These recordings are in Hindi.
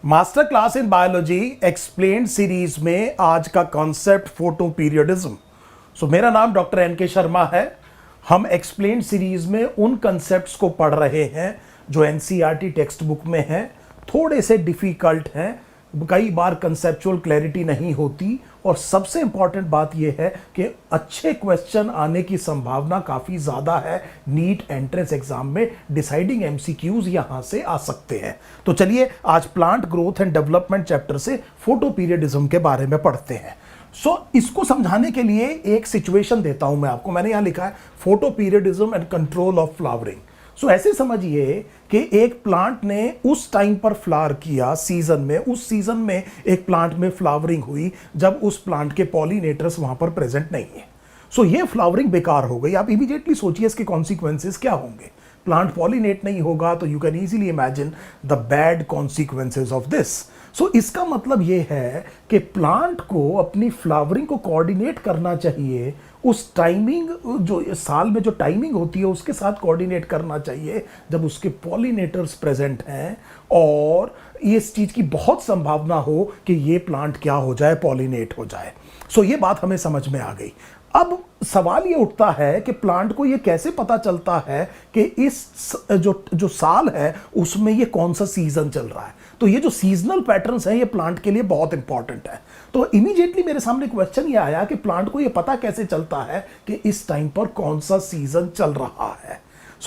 Master class in biology explained series में आज का कॉन्सेप्ट फोटो पीरियडिज्म। सो मेरा नाम डॉक्टर एन.के. शर्मा है। हम एक्सप्लेन्ड सीरीज में उन कॉन्सेप्ट्स को पढ़ रहे हैं जो एनसीईआरटी टेक्स्ट बुक में हैं, थोड़े से डिफिकल्ट हैं, कई बार कंसेप्चुअल क्लैरिटी नहीं होती, और सबसे इंपॉर्टेंट बात यह है कि अच्छे क्वेश्चन आने की संभावना काफ़ी ज़्यादा है। नीट एंट्रेंस एग्जाम में डिसाइडिंग एमसीक्यूज यहां से आ सकते हैं। तो चलिए आज plant growth and development chapter से फोटो पीरियडिज्म के बारे में पढ़ते हैं। इसको समझाने के लिए एक सिचुएशन देता हूं मैं आपको। मैंने यहां लिखा है photo periodism and control of flowering. ऐसे समझिए कि एक प्लांट ने उस टाइम पर फ्लावर किया सीजन में, उस सीजन में एक प्लांट में फ्लावरिंग हुई जब उस प्लांट के पॉलिनेटर्स वहां पर प्रेजेंट नहीं है। ये फ्लावरिंग बेकार हो गई। आप इमीडिएटली सोचिए इसके कॉन्सिक्वेंसेस क्या होंगे। प्लांट पॉलिनेट नहीं होगा तो you can easily imagine the bad consequences of this. इसका मतलब यह है कि प्लांट को अपनी फ्लावरिंग को कोऑर्डिनेट करना चाहिए, उस टाइमिंग जो साल में जो टाइमिंग होती है उसके साथ कोऑर्डिनेट करना चाहिए जब उसके पॉलिनेटर्स प्रेजेंट हैं, और इस चीज की बहुत संभावना हो कि ये प्लांट क्या हो जाए, पॉलिनेट हो जाए। ये बात हमें समझ में आ गई। अब सवाल ये उठता है कि प्लांट को ये कैसे पता चलता है कि इस जो साल है उसमें ये कौन सा सीजन चल रहा है। ये जो सीजनल पैटर्न्स हैं ये प्लांट के लिए बहुत इंपॉर्टेंट है। इमीडिएटली मेरे सामने क्वेश्चन ये आया कि प्लांट को ये पता कैसे चलता है कि इस टाइम पर कौन सा सीजन चल रहा है।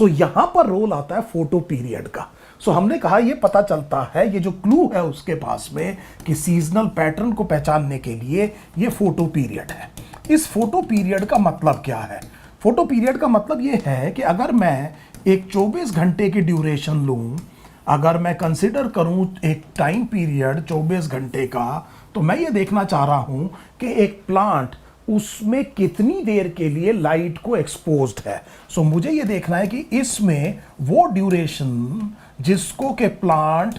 यहां पर रोल आता है फोटो पीरियड का। हमने कहा ये पता चलता है, ये जो क्लू है उसके पास में कि सीजनल पैटर्न को पहचानने के लिए ये फोटो पीरियड है। इस फोटो पीरियड का मतलब क्या है? फोटो पीरियड का मतलब ये है कि अगर मैं एक 24 घंटे की ड्यूरेशन लूं, अगर मैं कंसिडर करूं एक टाइम पीरियड 24 घंटे का, तो मैं ये देखना चाह रहा हूं कि एक प्लांट उसमें कितनी देर के लिए लाइट को एक्सपोज्ड है। मुझे ये देखना है कि इसमें वो ड्यूरेशन जिसको के plant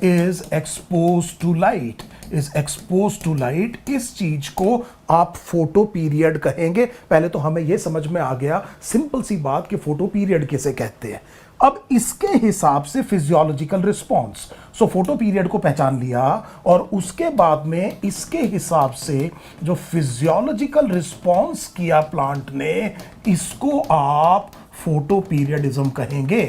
is expose to light, इस चीज को आप फोटो पीरियड कहेंगे। पहले तो हमें यह समझ में आ गया सिंपल सी बात कि फोटो पीरियड किसे कहते हैं। अब इसके हिसाब से फिजियोलॉजिकल रिस्पॉन्स, फोटो पीरियड को पहचान लिया और उसके बाद में इसके हिसाब से जो फिजियोलॉजिकल रिस्पॉन्स किया प्लांट ने, इसको आप फोटो पीरियडिज्म कहेंगे।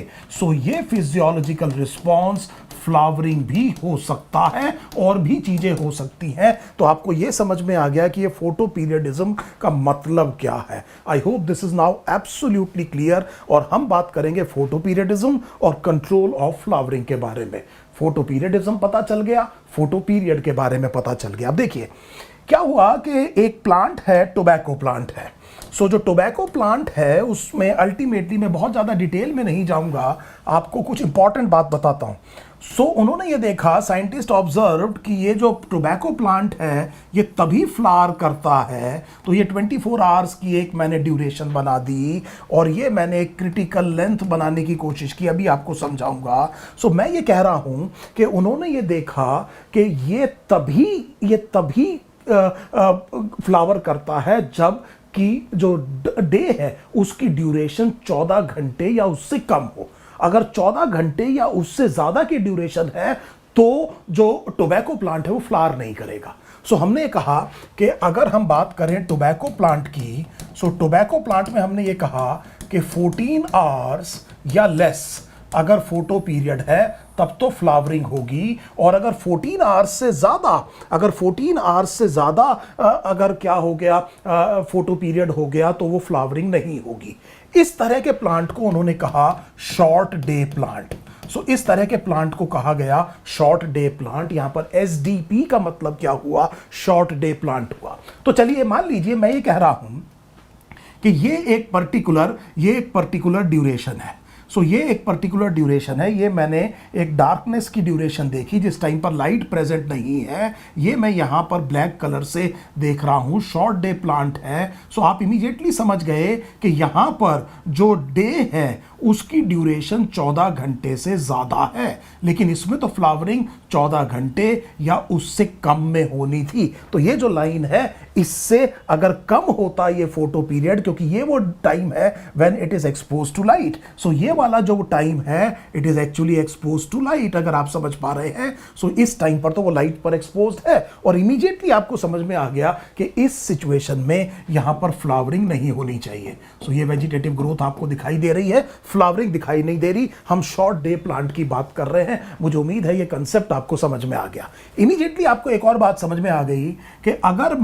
ये फिजियोलॉजिकल रिस्पॉन्स फ्लावरिंग भी हो सकता है और भी चीजें हो सकती हैं। आपको यह समझ में आ गया कि ये फोटो पीरियडिज्म का मतलब क्या है। आई hope this is now absolutely clear. और हम बात करेंगे फोटो पीरियडिज्म और कंट्रोल ऑफ फ्लावरिंग के बारे में। फोटो पीरियडिज्म पता चल गया, फोटो पीरियड के बारे में पता चल गया। अब देखिए क्या हुआ कि एक प्लांट है, टोबैको प्लांट है। जो टोबैको प्लांट है उसमें अल्टीमेटली मैं बहुत ज़्यादा डिटेल में नहीं जाऊंगा, आपको कुछ इंपॉर्टेंट बात बताता हूं। उन्होंने ये देखा, साइंटिस्ट ऑब्जर्व कि ये जो टोबैको प्लांट है ये तभी फ्लावर करता है। ये 24 आवर्स की एक मैंने ड्यूरेशन बना दी और ये मैंने एक क्रिटिकल लेंथ बनाने की कोशिश की, अभी आपको समझाऊंगा। मैं ये कह रहा हूं कि उन्होंने ये देखा कि ये तभी फ्लावर करता है जब कि जो डे है उसकी ड्यूरेशन 14 घंटे या उससे कम हो। अगर 14 घंटे या उससे ज्यादा की ड्यूरेशन है तो जो टोबैको प्लांट है वो फ्लावर नहीं करेगा। हमने कहा कि अगर हम बात करें टोबैको प्लांट की, टोबैको प्लांट में हमने ये कहा कि 14 आवर्स या लेस अगर फोटो पीरियड है तब तो फ्लावरिंग होगी, और अगर 14 आवर्स से ज्यादा अगर क्या हो गया, फोटो पीरियड हो गया तो वो फ्लावरिंग नहीं होगी। इस तरह के प्लांट को उन्होंने कहा शॉर्ट डे प्लांट। इस तरह के प्लांट को कहा गया शॉर्ट डे प्लांट। यहां पर एसडीपी का मतलब क्या हुआ, शॉर्ट डे प्लांट हुआ। चलिए मान लीजिए मैं ये कह रहा हूं कि ये एक पर्टिकुलर ड्यूरेशन है। ये एक पर्टिकुलर ड्यूरेशन है। ये मैंने एक डार्कनेस की ड्यूरेशन देखी जिस टाइम पर लाइट प्रेजेंट नहीं है, ये मैं यहां पर ब्लैक कलर से देख रहा हूं, शॉर्ट डे प्लांट है। आप इमीडिएटली समझ गए कि यहां पर जो डे है उसकी ड्यूरेशन 14 घंटे से ज़्यादा है, लेकिन इसमें तो फ्लावरिंग 14 घंटे या उससे कम में होनी थी। तो ये जो लाइन है, इससे अगर कम होता ये फोटो पीरियड, क्योंकि ये वो टाइम है when it is expose to light, so ये वाला जो टाइम है it is actually expose to light, अगर आप समझ पा रहे हैं। सो इस टाइम पर तो वो लाइट पर एक्सपोज है, और इमीडिएटली आपको समझ में आ गया कि इस सिचुएशन में यहां पर फ्लावरिंग नहीं होनी चाहिए। सो ये वेजिटेटिव ग्रोथ आपको दिखाई दे रही है, फ्लावरिंग दिखाई नहीं दे रही। हम शॉर्ट डे प्लांट की बात कर रहे हैं। मुझे उम्मीद है ये कंसेप्ट आपको समझ में आ गया। इमीडिएटली आपको एक और बात समझ में आ गई कि अगर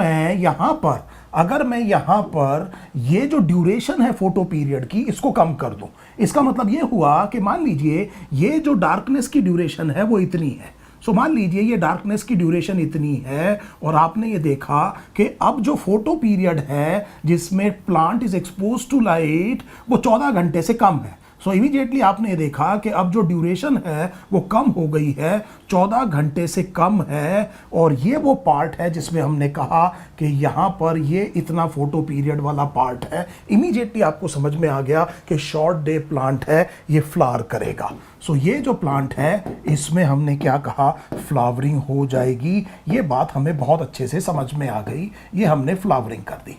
मैं यहां पर ये जो ड्यूरेशन है फोटो पीरियड की, इसको कम कर दूं, इसका मतलब ये हुआ कि मान लीजिए ये जो डार्कनेस की ड्यूरेशन है वो इतनी है। सो मान लीजिए ये डार्कनेस की ड्यूरेशन इतनी है, और आपने ये देखा कि अब जो फोटो पीरियड है जिसमें plant is expose to light, वो 14 घंटे से कम है। सो इमीडिएटली आपने ये देखा कि अब जो ड्यूरेशन है वो कम हो गई है, 14 घंटे से कम है। और ये वो पार्ट है जिसमें हमने कहा कि यहाँ पर ये इतना फोटो पीरियड वाला पार्ट है। इमीडिएटली आपको समझ में आ गया कि शॉर्ट डे प्लांट है, ये फ्लावर करेगा। सो ये जो प्लांट है इसमें हमने क्या कहा, फ्लावरिंग हो जाएगी। ये बात हमें बहुत अच्छे से समझ में आ गई, ये हमने फ्लावरिंग कर दी।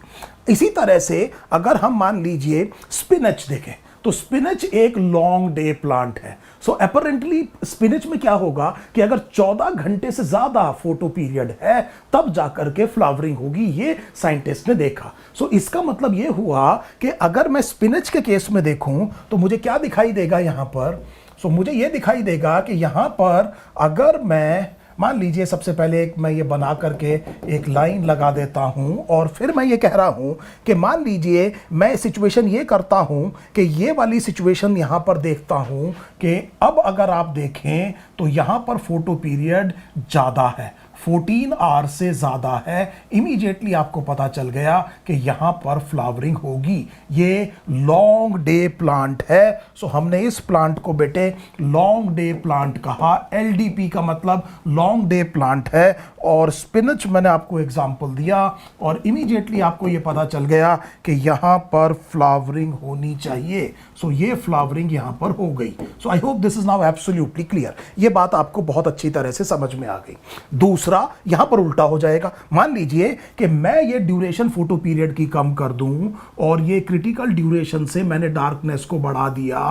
इसी तरह से अगर हम मान लीजिए स्पिनच देखें, तो स्पिनच एक लॉन्ग डे प्लांट है। सो अपेरेंटली स्पिनच में क्या होगा कि अगर 14 घंटे से ज्यादा फोटो पीरियड है तब जाकर के फ्लावरिंग होगी, ये साइंटिस्ट ने देखा। सो इसका मतलब ये हुआ कि अगर मैं स्पिनच के केस में देखूं तो मुझे क्या दिखाई देगा यहां पर। सो मुझे ये दिखाई देगा कि यहां पर अगर मैं मान लीजिए सबसे पहले मैं ये बना करके एक लाइन लगा देता हूं, और फिर मैं ये कह रहा हूं कि मान लीजिए मैं सिचुएशन ये करता हूं कि ये वाली सिचुएशन यहां पर देखता हूं कि अब अगर आप देखें तो यहां पर फोटो पीरियड ज़्यादा है, 14 आवर से ज़्यादा है। इमीडिएटली आपको पता चल गया कि यहाँ पर फ्लावरिंग होगी। ये लॉन्ग डे प्लांट है। सो हमने इस प्लांट को बेटे लॉन्ग डे प्लांट कहा। LDP का मतलब लॉन्ग डे प्लांट है। और स्पिनच मैंने आपको एग्जाम्पल दिया, और इमीडिएटली आपको ये पता चल गया कि यहाँ पर फ्लावरिंग होनी चाहिए। सो ये फ्लावरिंग यहाँ पर हो गई। So I hope this is now absolutely clear. ये बात आपको बहुत अच्छी तरह से समझ में आ गई। दूसरा, यहां पर उल्टा हो जाएगा। मान लीजिए कि मैं ये ड्यूरेशन फोटो पीरियड की कम कर दूं, और ये क्रिटिकल ड्यूरेशन से मैंने डार्कनेस को बढ़ा दिया,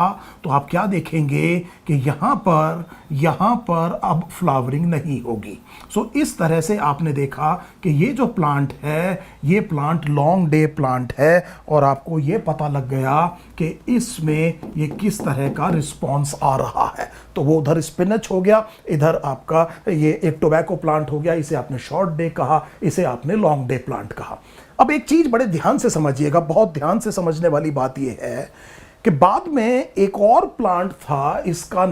तो आप क्या देखेंगे कि यहां पर अब फ्लावरिंग नहीं होगी। सो इस तरह से आपने देखा कि ये जो प्लांट है ये प्लांट लॉन्ग डे प्लांट है, और आपको ये पता लग गया कि इसमें ये किस तरह का रिस्पॉन्स आ रहा है। तो वो उधर स्पिनच हो गया, इधर आपका ये एक टोबैको प्लांट हो गया, इसे आपने शॉर्ट डे कहा, इसे आपने लॉन्ग डे प्लांट कहा। अब एक चीज बड़े ध्यान से समझिएगा, बहुत ध्यान से समझने वाली बात यह है कि बाद में एक और प्लांट था, इसका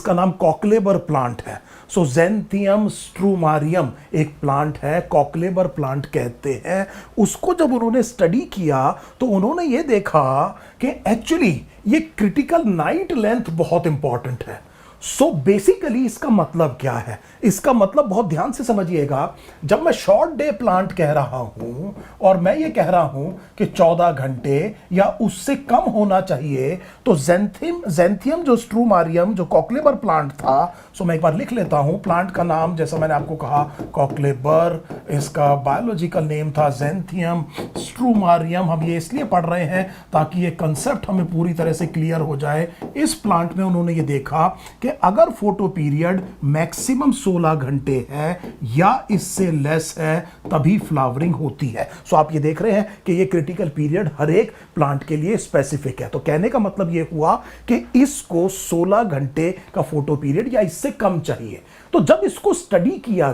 नाम कॉकलेबर प्लांट है। सो ज़ैंथियम स्ट्रूमारियम एक प्लांट है, कॉकलेबर प्लांट कहते हैं। उसको जब उन्होंने स्टडी किया तो उन्होंने ये देखा कि एक्चुअली ये क्रिटिकल नाइट लेंथ बहुत इंपॉर्टेंट है। सो बेसिकली इसका मतलब क्या है, इसका मतलब बहुत ध्यान से समझिएगा। जब मैं शॉर्ट डे प्लांट कह रहा हूं और मैं ये कह रहा हूं कि 14 घंटे या उससे कम होना चाहिए, तो ज़ैंथियम जो स्ट्रूमारियम जो कॉकलेबर प्लांट था, सो मैं एक बार लिख लेता हूं। प्लांट का नाम जैसा मैंने आपको कहा कॉकलेबर, इसका बायोलॉजिकल नेम था ज़ैंथियम स्ट्रूमारियम। हम ये इसलिए पढ़ रहे हैं ताकि ये कंसेप्ट हमें पूरी तरह से क्लियर हो जाए। इस प्लांट में उन्होंने ये देखा कि अगर फोटो पीरियड मैक्सिमम 16 घंटे है या इससे लेस है तभी फ्लावरिंग होती है। सो आप ये देख रहे हैं कि ये क्रिटिकल पीरियड हर एक प्लांट के लिए स्पेसिफिक है। तो कहने का मतलब ये हुआ कि इसको 16 घंटे का फोटो पीरियड या इससे कम चाहिए। तो जब इसको स्टडी किया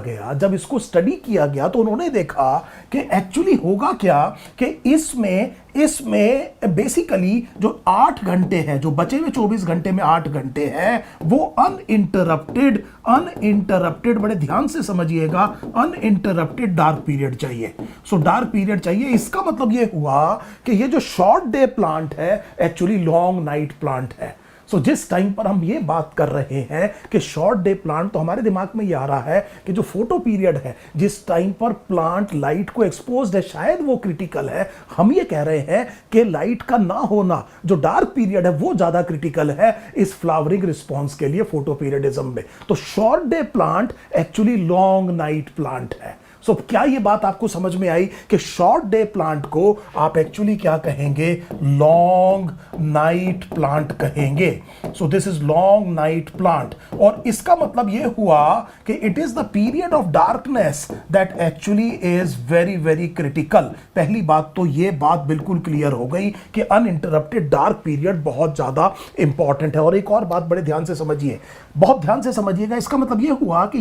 गया तो उन्होंने देखा कि एक्चुअली होगा क्या कि इसमें बेसिकली जो 8 घंटे हैं, जो बचे हुए 24 घंटे में 8 घंटे हैं, वो अनइंटरप्टेड, बड़े ध्यान से समझिएगा, अनइंटरप्टेड डार्क पीरियड चाहिए। सो डार्क पीरियड चाहिए। इसका मतलब ये हुआ कि ये जो शॉर्ट डे प्लांट है एक्चुअली लॉन्ग नाइट प्लांट है। सो जिस टाइम पर हम ये बात कर रहे हैं कि शॉर्ट डे प्लांट, तो हमारे दिमाग में ये आ रहा है कि जो फोटो पीरियड है, जिस टाइम पर प्लांट लाइट को एक्सपोज्ड है, शायद वो क्रिटिकल है। हम ये कह रहे हैं कि लाइट का ना होना, जो डार्क पीरियड है, वो ज्यादा क्रिटिकल है इस फ्लावरिंग रिस्पॉन्स के लिए फोटो पीरियडिज्म में। तो short day plant actually long night plant है। सो क्या ये बात आपको समझ में आई कि शॉर्ट डे प्लांट को आप एक्चुअली क्या कहेंगे? लॉन्ग नाइट प्लांट कहेंगे। So this is long night plant, और इसका मतलब ये हुआ कि it is the period of darkness that actually is very very critical. पहली बात तो ये बात बिल्कुल क्लियर हो गई कि अनइंटरप्टेड डार्क पीरियड बहुत ज्यादा इंपॉर्टेंट है। और एक और बात बड़े ध्यान से समझिए, बहुत ध्यान से समझिएगा। इसका मतलब ये हुआ कि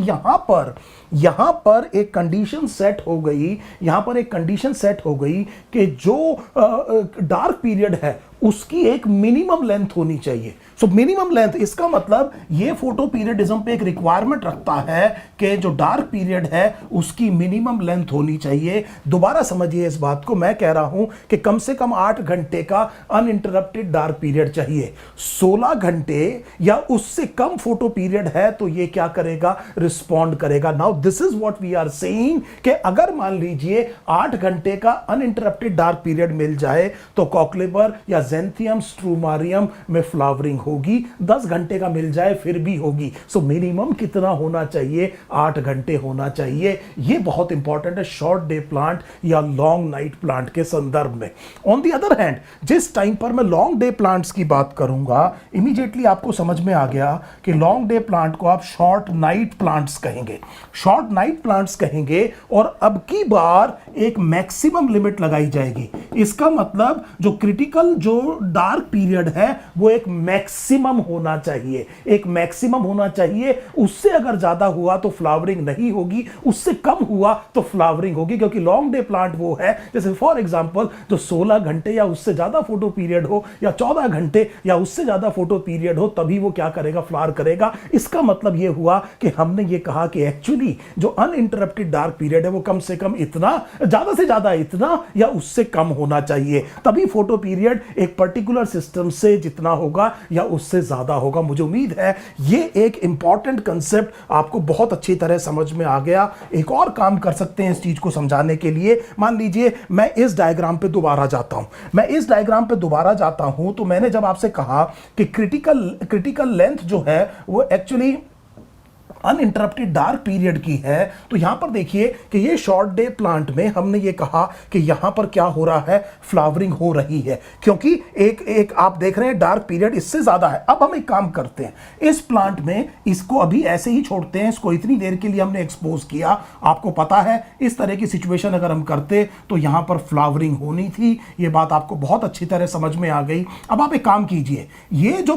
यहां पर एक कंडीशन सेट हो गई, यहां पर एक कंडीशन सेट हो गई कि जो डार्क पीरियड है उसकी एक मिनिमम लेंथ होनी चाहिए। सो मिनिमम लेंथ, इसका मतलब ये फोटो पीरियडिज्म पे एक रिक्वायरमेंट रखता है कि जो डार्क पीरियड है उसकी मिनिमम लेंथ होनी चाहिए। दोबारा समझिए इस बात को, मैं कह रहा हूं कि कम से कम 8 घंटे का अनइंटरप्टेड डार्क पीरियड चाहिए। 16 घंटे या उससे कम फोटो पीरियड है तो ये क्या करेगा? रिस्पॉन्ड करेगा। Now this is what we are saying कि अगर मान लीजिए 8 घंटे का अनइंटरप्टेड डार्क पीरियड मिल जाए तो कॉकलेबर या ज़ैंथियम स्ट्रूमारियम में फ्लावरिंग होगी। 10 घंटे का मिल जाए फिर भी होगी। सो मिनिमम कितना होना चाहिए? 8 घंटे होना चाहिए। ये बहुत इंपॉर्टेंट है शॉर्ट डे प्लांट या लॉन्ग नाइट प्लांट के संदर्भ में। ऑन दी अदर हैंड, जिस टाइम पर मैं लॉन्ग डे प्लांट्स की बात करूंगा, इमीडिएटली आपको समझ में आ गया कि लॉन्ग डे प्लांट को आप शॉर्ट नाइट प्लांट्स कहेंगे, शॉर्ट नाइट प्लांट्स कहेंगे। और अब की बार एक मैक्सिमम लिमिट लगाई जाएगी। इसका मतलब जो क्रिटिकल, जो डार्क पीरियड है, वो एक मैक्सिमम होना चाहिए, एक मैक्सिमम होना चाहिए। उससे अगर ज्यादा हुआ तो फ्लावरिंग नहीं होगी, उससे कम हुआ तो फ्लावरिंग होगी। क्योंकि लॉन्ग डे प्लांट वो है, जैसे फॉर एग्जांपल जो 16 घंटे या उससे ज्यादा फोटो पीरियड हो, या 14 घंटे या उससे ज्यादा फोटो पीरियड हो, तभी वो क्या करेगा? फ्लावर करेगा। इसका मतलब ये हुआ कि हमने ये कहा कि एक्चुअली जो अनइंटरप्टेड डार्क पीरियड है वो कम से कम इतना, ज्यादा से ज्यादा इतना या उससे कम होना चाहिए, तभी फोटो पीरियड एक पर्टिकुलर सिस्टम से जितना होगा या उससे ज्यादा होगा। मुझे उम्मीद है ये एक इंपॉर्टेंट कंसेप्ट आपको बहुत अच्छी तरह समझ में आ गया। एक और काम कर सकते हैं इस चीज को समझाने के लिए। मान लीजिए मैं इस डायग्राम पे दोबारा जाता हूं, तो मैंने जब आपसे कहा कि क्रिटिकल लेंथ जो है वो एक्चुअली अनइंटरप्टेड डार्क पीरियड की है, तो यहां पर देखिए कि ये शॉर्ट डे प्लांट में हमने ये कहा कि यहां पर क्या हो रहा है? फ्लावरिंग हो रही है, क्योंकि एक आप देख रहे हैं डार्क पीरियड इससे ज्यादा है। अब हम एक काम करते हैं, इस प्लांट में इसको अभी ऐसे ही छोड़ते हैं, इसको इतनी देर के लिए हमने एक्सपोज किया। आपको पता है इस तरह की सिचुएशन अगर हम करते तो यहां पर फ्लावरिंग होनी थी। ये बात आपको बहुत अच्छी तरह समझ में आ गई। अब आप एक काम कीजिए, ये जो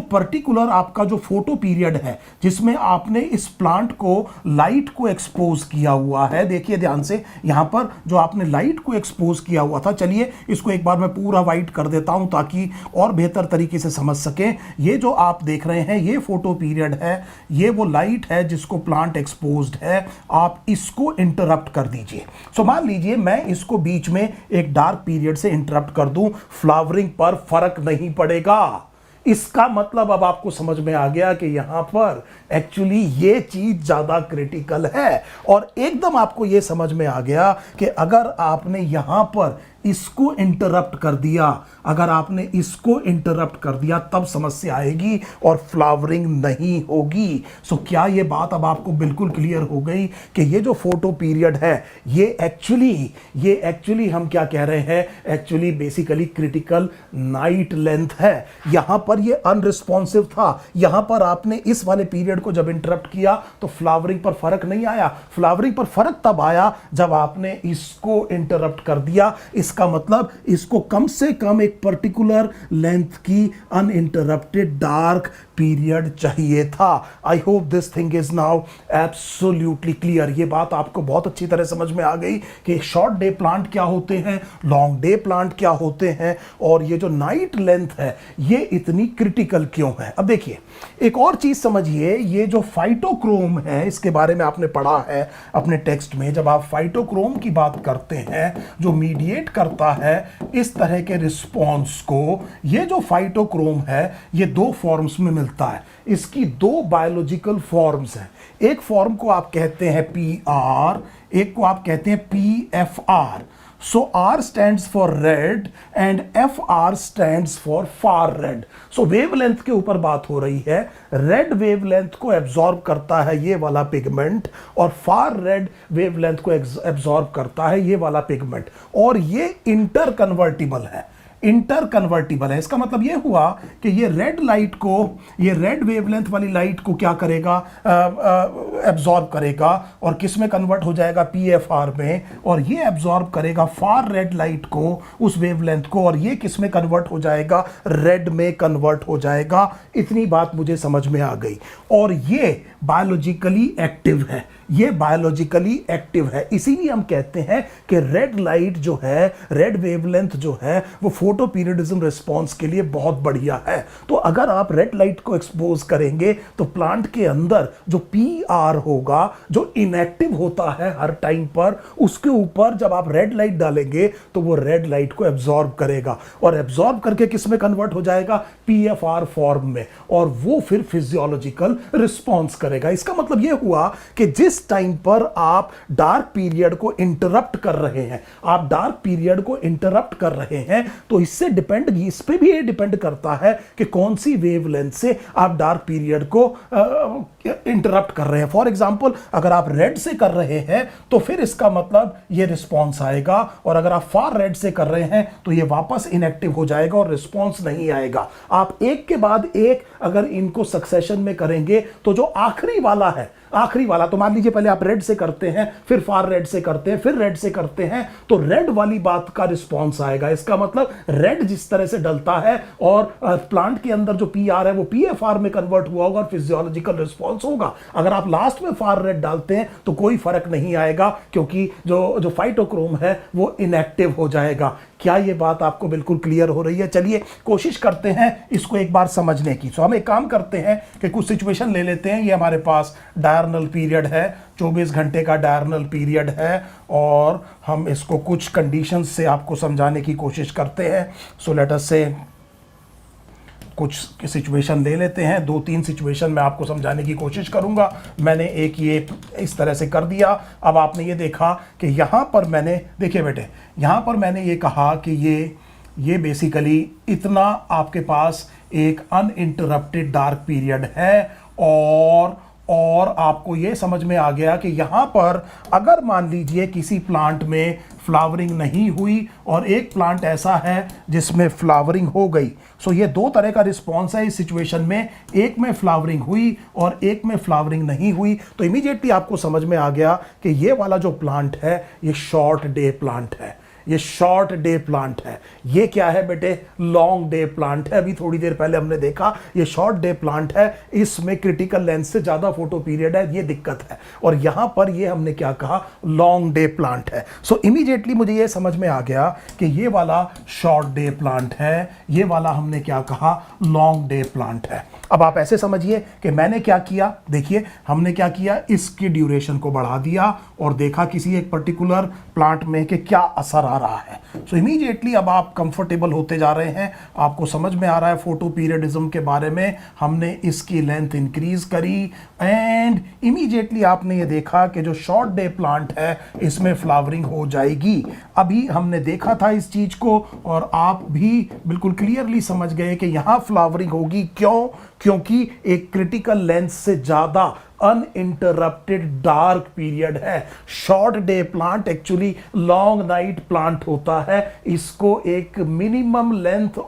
पर्टिकुलर आपका जो फोटो पीरियड है जिसमें आपने इस प्लांट को लाइट को एक्सपोज किया हुआ है, देखिए ध्यान से, यहां पर जो आपने लाइट को एक्सपोज किया हुआ था, चलिए इसको एक बार मैं पूरा वाइट कर देता हूं ताकि और बेहतर तरीके से समझ सकें। ये जो आप देख रहे हैं ये फोटो पीरियड है, ये वो लाइट है जिसको प्लांट एक्सपोज्ड है। आप इसको इंटरप्ट कर दीजिए। सो मान लीजिए मैं इसको बीच में एक डार्क पीरियड से इंटरप्ट कर दूं, फ्लावरिंग पर फर्क नहीं पड़ेगा। इसका मतलब अब आपको समझ में आ गया कि यहां पर एक्चुअली ये चीज ज्यादा क्रिटिकल है। और एकदम आपको ये समझ में आ गया कि अगर आपने यहां पर इसको इंटरप्ट कर दिया, अगर आपने इसको इंटरप्ट कर दिया तब समस्या आएगी और फ्लावरिंग नहीं होगी। सो क्या ये बात अब आपको बिल्कुल क्लियर हो गई कि ये जो फोटो पीरियड है ये एक्चुअली हम क्या कह रहे हैं? Actually basically critical night length है। यहां पर ये अनरिस्पॉन्सिव था, यहां पर आपने इस वाले पीरियड को जब इंटरप्ट किया तो फ्लावरिंग पर फर्क नहीं आया। फ्लावरिंग पर फर्क तब आया जब आपने इसको इंटरप्ट कर दिया। इसका मतलब इसको कम से कम एक पर्टिकुलर लेंथ की अनइंटरप्टेड डार्क पीरियड चाहिए था। आई hope this thing is now absolutely clear. ये बात आपको बहुत अच्छी तरह समझ में आ गई कि शॉर्ट डे प्लांट क्या होते हैं, लॉन्ग डे प्लांट क्या होते हैं, और ये जो नाइट लेंथ है ये इतनी क्रिटिकल क्यों है। अब देखिए एक और चीज समझिए, ये जो फाइटोक्रोम है इसके बारे में आपने पढ़ा है अपने टेक्स्ट में। जब आप फाइटोक्रोम की बात करते हैं, जो मीडिएट कर करता है इस तरह के रिस्पॉन्स को। ये जो फाइटोक्रोम है ये दो फॉर्म्स में मिलता है, इसकी दो बायोलॉजिकल फॉर्म्स हैं। एक फॉर्म को आप कहते हैं PR, एक को आप कहते हैं PFR। So R stands for red and FR stands for far red. So wavelength के ऊपर बात हो रही है। रेड वेवलेंथ को एब्जॉर्ब करता है ये वाला पिगमेंट और फार रेड वेवलेंथ को एब्जॉर्ब करता है ये वाला पिगमेंट, और ये इंटर कन्वर्टिबल है। इंटर कन्वर्टिबल है, इसका मतलब ये हुआ कि ये रेड लाइट को, ये रेड वेवलेंथ वाली लाइट को क्या करेगा, एब्जॉर्ब करेगा और किस में कन्वर्ट हो जाएगा, PFR में, और ये एब्जॉर्ब करेगा फार रेड लाइट को, उस वेवलेंथ को, और ये किस में कन्वर्ट हो जाएगा, रेड में कन्वर्ट हो जाएगा। इतनी बात मुझे समझ में आ गई। और ये बायोलॉजिकली एक्टिव है, ये बायोलॉजिकली एक्टिव है, इसीलिए हम कहते हैं कि रेड लाइट जो है, रेड वेवलेंथ जो है, वो फोटो पीरियडिज्म रिस्पॉन्स के लिए बहुत बढ़िया है। तो अगर आप रेड लाइट को एक्सपोज करेंगे तो प्लांट के अंदर जो PR होगा, जो इनएक्टिव होता है हर टाइम पर, उसके ऊपर जब आप रेड लाइट डालेंगे तो वो रेड लाइट को एब्जॉर्ब करेगा और एब्जॉर्ब करके किस में कन्वर्ट हो जाएगा, PFR फॉर्म में, और वो फिर फिजियोलॉजिकल रिस्पॉन्स करेगा। इसका मतलब ये हुआ कि जिस टाइम पर आप डार्क पीरियड को इंटरप्ट कर रहे हैं, आप डार्क पीरियड को इंटरप्ट कर रहे हैं, तो इससे डिपेंड, इस पे भी ये डिपेंड करता है कि कौन सी वेवलेंथ से आप डार्क पीरियड को इंटरप्ट कर रहे हैं। फॉर एग्जांपल अगर आप रेड से कर रहे हैं तो फिर इसका मतलब ये रिस्पॉन्स आएगा, और अगर आप फार रेड से कर रहे हैं तो ये वापस इनएक्टिव हो जाएगा और रिस्पॉन्स नहीं आएगा। आप एक के बाद एक अगर इनको सक्सेशन में करेंगे तो जो आखिरी वाला है, आखिरी वाला, तो मान लीजिए पहले आप रेड से करते हैं, फिर फार रेड से करते हैं, फिर रेड से करते हैं, तो रेड वाली बात का रिस्पॉन्स आएगा। इसका मतलब रेड जिस तरह से डलता है और प्लांट के अंदर जो PR है वो PFR में कन्वर्ट हुआ होगा और फिजियोलॉजिकल रिस्पॉन्स होगा। अगर आप लास्ट में फार रेड डालते हैं तो कोई फर्क नहीं आएगा, क्योंकि जो फाइटोक्रोम है वो इनएक्टिव हो जाएगा। क्या ये बात आपको बिल्कुल क्लियर हो रही है? चलिए कोशिश करते हैं इसको एक बार समझने की। तो हम एक काम करते हैं कि कुछ सिचुएशन ले लेते हैं। ये हमारे पास डायरनल पीरियड है, 24 घंटे का डायरनल पीरियड है, और हम इसको कुछ कंडीशंस से आपको समझाने की कोशिश करते हैं। सो लेट अस से कुछ सिचुएशन ले लेते हैं, 2-3 सिचुएशन मैं आपको समझाने की कोशिश करूंगा। मैंने एक ये इस तरह से कर दिया। अब आपने ये देखा कि यहाँ पर मैंने, देखिए बेटे, यहाँ पर मैंने ये कहा कि ये बेसिकली इतना आपके पास एक अनइंटरप्टेड डार्क पीरियड है, और आपको ये समझ में आ गया कि यहाँ पर अगर मान लीजिए किसी प्लांट में फ्लावरिंग नहीं हुई और एक प्लांट ऐसा है जिसमें फ्लावरिंग हो गई, सो ये दो तरह का रिस्पॉन्स है इस सिचुएशन में। एक में फ्लावरिंग हुई और एक में फ्लावरिंग नहीं हुई, तो इमीडिएटली आपको समझ में आ गया कि ये वाला जो प्लांट है ये शॉर्ट डे प्लांट है, ये शॉर्ट डे प्लांट है। ये क्या है बेटे? लॉन्ग डे प्लांट है। अभी थोड़ी देर पहले हमने देखा ये शॉर्ट डे प्लांट है, इसमें क्रिटिकल लेंथ से ज्यादा फोटो पीरियड है, ये दिक्कत है। और यहां पर ये हमने क्या कहा? लॉन्ग डे प्लांट है। सो इमीडिएटली मुझे ये समझ में आ गया कि ये वाला शॉर्ट डे प्लांट है, ये वाला हमने क्या कहा? लॉन्ग डे प्लांट है। अब आप ऐसे समझिए कि मैंने क्या किया, देखिए हमने क्या किया, इसकी ड्यूरेशन को बढ़ा दिया और देखा किसी एक पर्टिकुलर प्लांट में कि क्या असर आ रहा है। सो इमीडिएटली अब आप कंफर्टेबल होते जा रहे हैं, आपको समझ में आ रहा है फोटो पीरियडिज्म के बारे में। हमने इसकी लेंथ इंक्रीज करी एंड इमीडिएटली आपने ये देखा कि जो शॉर्ट डे प्लांट है इसमें फ्लावरिंग हो जाएगी। अभी हमने देखा था इस चीज को और आप भी बिल्कुल क्लियरली समझ गए कि यहां फ्लावरिंग होगी। क्यों? क्योंकि एक क्रिटिकल लेंथ से ज्यादा अनइंटरप्टेड डार्क पीरियड है। Short day plant actually long night plant होता है, इसको एक minimum length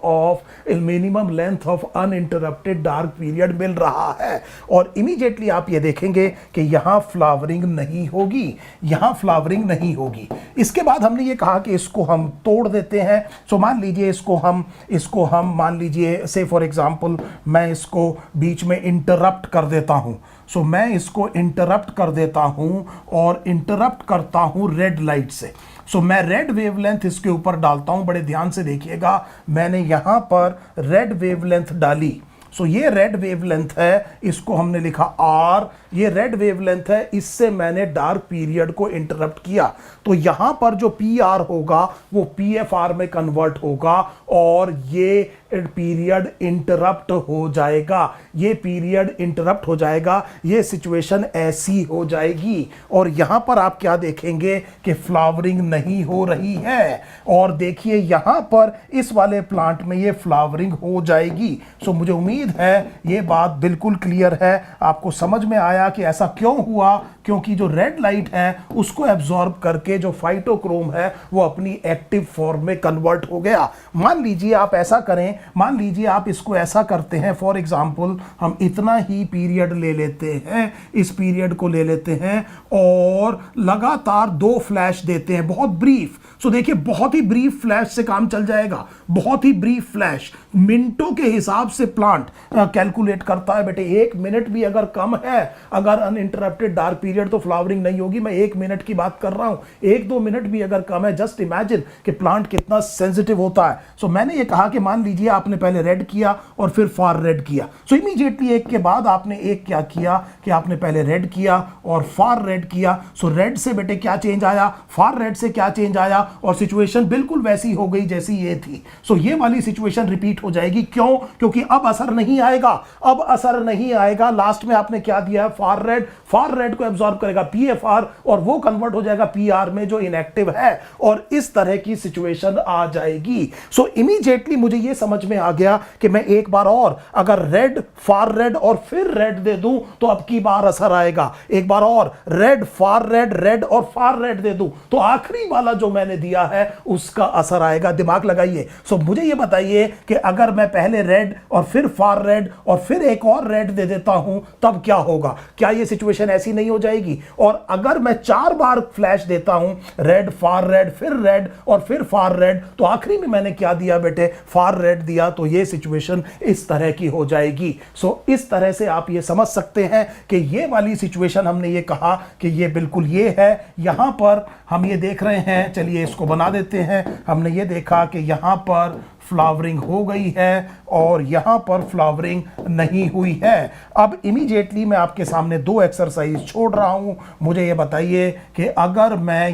of uninterrupted dark period मिल रहा है। और इमीडिएटली आप ये देखेंगे कि यहां फ्लावरिंग नहीं होगी, यहां फ्लावरिंग नहीं होगी। इसके बाद हमने ये कहा कि इसको हम तोड़ देते हैं। सो मान लीजिए इसको हम मान लीजिए से फॉर एग्जांपल मैं इसको बीच में इंटरप्ट कर देता हूं। सो मैं इसको इंटरप्ट कर देता हूं और इंटरप्ट करता हूं रेड लाइट से। सो मैं रेड वेवलेंथ इसके ऊपर डालता हूं। बड़े ध्यान से देखिएगा, मैंने यहां पर रेड वेवलेंथ डाली सो ये रेड वेवलेंथ है, इसको हमने लिखा आर, ये रेड वेवलेंथ है, इससे मैंने डार्क पीरियड को इंटरप्ट किया। तो यहां पर जो पी आर होगा वो पी एफ आर में कन्वर्ट होगा और ये पीरियड इंटरप्ट हो जाएगा, ये पीरियड इंटरप्ट हो जाएगा, ये सिचुएशन ऐसी हो जाएगी। और यहां पर आप क्या देखेंगे कि फ्लावरिंग नहीं हो रही है, और देखिए यहां पर इस वाले प्लांट में ये फ्लावरिंग हो जाएगी। सो मुझे उम्मीद है ये बात बिल्कुल क्लियर है, आपको समझ में आया कि ऐसा क्यों हुआ, क्योंकि जो रेड लाइट है उसको एब्जॉर्ब करके जो फाइटोक्रोम है वो अपनी एक्टिव फॉर्म में कन्वर्ट हो गया। मान लीजिए आप ऐसा करें, मान लीजिए आप इसको ऐसा करते हैं, फॉर एग्जांपल हम इतना ही पीरियड ले लेते हैं, इस पीरियड को ले लेते हैं और लगातार 2 फ्लैश देते हैं, बहुत ब्रीफ। सो देखिए बहुत ही ब्रीफ फ्लैश से काम चल जाएगा, बहुत ही ब्रीफ फ्लैश, मिनटों के हिसाब से प्लांट कैलकुलेट करता है बेटे। 1 मिनट भी अगर कम है, अगर अनइंटरप्टेड डार्क पीरियड, तो फ्लावरिंग नहीं होगी। मैं 1 मिनट की बात कर रहा हूं, 1-2 मिनट भी अगर कम है, जस्ट इमेजिन कि प्लांट कितना सेंसिटिव होता है। सो मैंने ये कहा कि मान लीजिए आपने पहले रेड किया और फिर फार रेड किया, सो इमीडिएटली एक के बाद आपने एक क्या किया कि आपने पहले रेड किया और फार रेड किया। सो रेड से बेटे क्या चेंज आया, फार रेड से क्या चेंज आया, और सिचुएशन बिल्कुल वैसी हो गई जैसी ये थी। सो ये वाली सिचुएशन रिपीट हो जाएगी। क्यों? क्योंकि अब असर नहीं आएगा, अब असर नहीं आएगा। लास्ट में आपने क्या दिया है, फार रेड को एब्जॉर्ब करेगा पीएफआर और वो कन्वर्ट हो जाएगा पीआर में जो इनएक्टिव है, और इस तरह की सिचुएशन आ जाएगी। सो इमीडिएटली मुझे ये समझ में आ गया कि मैं एक बार और अगर रेड, फार रेड और फिर रेड दे दूं तो अब की बार असर आएगा। एक बार और रेड, फार रेड, रेड और फार रेड दे दूं तो आखिरी वाला जो मैंने दिया है उसका असर आएगा। दिमाग लगाइए। सो मुझे ये बताइए कि अगर मैं पहले रेड और फिर फार रेड और फिर एक और रेड दे देता हूं तब क्या होगा? क्या ये सिचुएशन ऐसी नहीं हो जाएगी? और अगर मैं 4 बार फ्लैश देता हूं, रेड, फार रेड, फिर रेड और फिर फार रेड, तो आखिरी में मैंने क्या दिया बेटे, फार रेड दिया, तो ये सिचुएशन इस तरह की हो जाएगी। सो इस तरह से आप ये समझ सकते हैं कि ये वाली सिचुएशन हमने ये कहा कि ये बिल्कुल ये है। यहां पर हम ये देख रहे हैं, चलिए इसको बना देते हैं। हमने ये देखा कि यहां पर फ्लावरिंग हो गई है और यहां पर फ्लावरिंग नहीं हुई है। अब इमीडिएटली मैं आपके सामने 2 एक्सरसाइज छोड़ रहा हूं। मुझे ये बताइए कि अगर मैं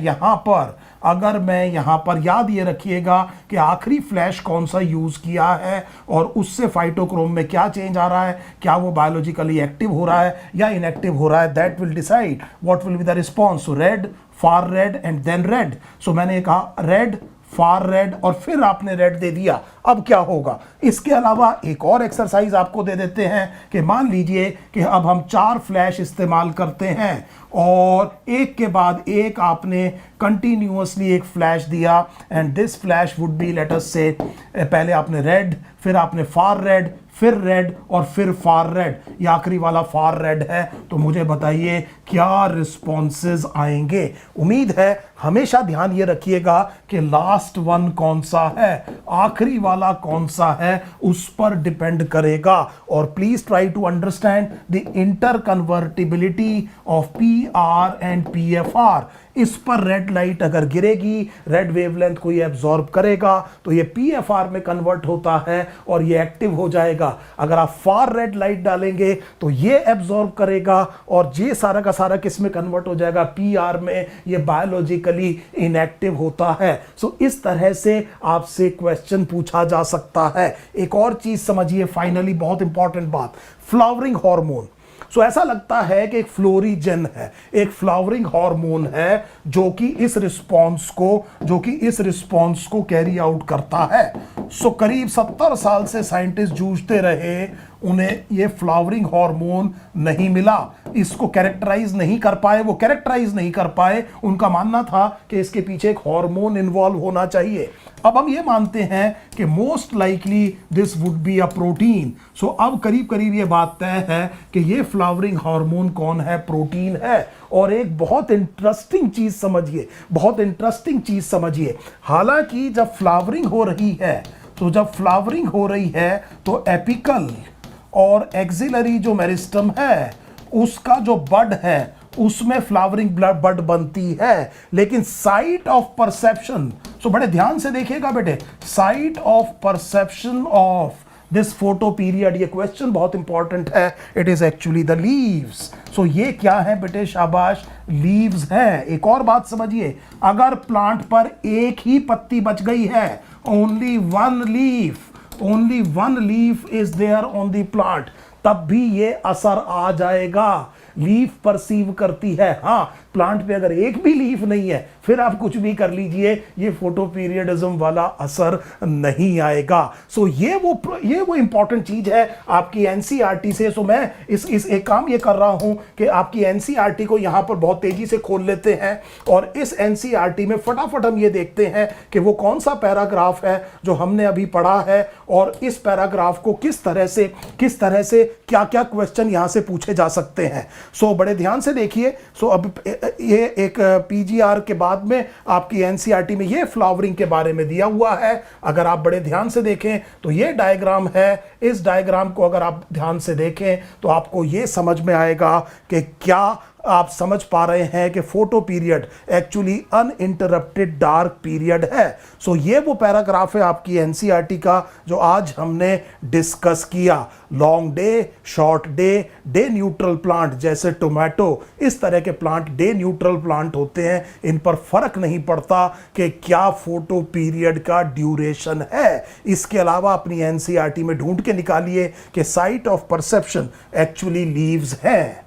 यहां पर याद ये रखिएगा कि आखिरी फ्लैश कौन सा यूज किया है और उससे फाइटोक्रोम में क्या चेंज आ रहा है, क्या वो बायोलॉजिकली एक्टिव हो रहा है या इनएक्टिव हो रहा है, that will decide what will be the response. So red, far red and then red. So मैंने कहा रेड, फार रेड और फिर आपने रेड दे दिया। अब क्या होगा? इसके अलावा एक और एक्सरसाइज आपको दे देते हैं कि मान लीजिए कि अब हम 4 फ्लैश इस्तेमाल करते हैं और एक के बाद एक आपने कंटिन्यूअसली एक फ्लैश दिया, and this flash would be, let us से, पहले आपने रेड, फिर आपने फार रेड, फिर रेड और फिर फार रेड, ये आखिरी वाला फार रेड है। तो मुझे बताइए क्या रिस्पॉन्सेज आएंगे? उम्मीद है हमेशा ध्यान ये रखिएगा कि लास्ट वन कौन सा है, आखिरी वाला कौन सा है, उस पर डिपेंड करेगा। और please try to understand the interconvertibility of P R and P F R. इस पर रेड लाइट अगर गिरेगी, रेड वेवलेंथ को ये एब्जॉर्ब करेगा तो ये पीएफआर में कन्वर्ट होता है और ये एक्टिव हो जाएगा। अगर आप फार रेड लाइट डालेंगे तो ये एब्जॉर्ब करेगा और ये सारा का सारा किस में कन्वर्ट हो जाएगा, पीआर में। ये बायोलॉजिकली इनएक्टिव होता है। सो इस तरह से आपसे क्वेश्चन पूछा जा सकता है। एक और चीज समझिए, फाइनली बहुत इंपॉर्टेंट बात, फ्लावरिंग हार्मोन। सो ऐसा लगता है कि एक फ्लोरीजन है, एक फ्लावरिंग हार्मोन है जो कि इस रिस्पॉन्स को कैरी आउट करता है। सो करीब 70 साल से साइंटिस्ट जूझते रहे, उन्हें ये फ्लावरिंग हार्मोन नहीं मिला, इसको कैरेक्टराइज नहीं कर पाए, वो कैरेक्टराइज नहीं कर पाए। उनका मानना था कि इसके पीछे एक हार्मोन इन्वॉल्व होना चाहिए। अब हम ये मानते हैं कि most likely this would be a protein. So अब करीब करीब ये बात तय है कि ये फ्लावरिंग हार्मोन कौन है, प्रोटीन है। और एक बहुत इंटरेस्टिंग चीज समझिए, बहुत इंटरेस्टिंग चीज समझिए, हालांकि जब फ्लावरिंग हो रही है तो एपिकल और एक्सिलरी जो मेरिस्टम है उसका जो बड है उसमें फ्लावरिंग बड बनती है, लेकिन साइट ऑफ परसेप्शन, सो बड़े ध्यान से देखिएगा बेटे, site of perception of this photoperiod, ये क्वेश्चन बहुत इंपॉर्टेंट है, it is actually the leaves. So ये क्या है बेटे, शाबाश, लीव्स है। एक और बात समझिए, अगर प्लांट पर एक ही पत्ती बच गई है, only one leaf is there on the plant, तब भी ये असर आ जाएगा। लीफ परसीव करती है, हाँ, प्लांट पे अगर एक भी लीफ नहीं है, फिर आप कुछ भी कर लीजिए, ये फोटो पीरियडिज्म वाला असर नहीं आएगा। सो ये वो इंपॉर्टेंट चीज है आपकी एनसीईआरटी से। सो मैं इस एक काम ये कर रहा हूं कि आपकी एनसीईआरटी को यहां पर बहुत तेजी से खोल लेते हैं और इस एनसीईआरटी में फटाफट हम ये देखते हैं कि वो कौन सा पैराग्राफ है जो हमने अभी पढ़ा है और इस पैराग्राफ को किस तरह से क्या क्या क्वेश्चन यहां से पूछे जा सकते हैं। सो बड़े ध्यान से देखिए। सो अब ये एक पीजीआर के बाद में आपकी एनसीईआरटी में ये फ्लावरिंग के बारे में दिया हुआ है। अगर आप बड़े ध्यान से देखें तो ये डायग्राम है, इस डायग्राम को अगर आप ध्यान से देखें तो आपको ये समझ में आएगा कि क्या आप समझ पा रहे हैं कि photo period actually uninterrupted dark period है। सो ये वो पैराग्राफ है आपकी एनसीईआरटी का जो आज हमने डिस्कस किया। Long day, short day, day neutral plant जैसे टोमेटो, इस तरह के प्लांट डे न्यूट्रल प्लांट होते हैं। इन पर फर्क नहीं पड़ता कि क्या फोटो पीरियड का ड्यूरेशन है। इसके अलावा अपनी एनसीईआरटी में ढूंढ के निकालिए कि site of perception actually leaves हैं।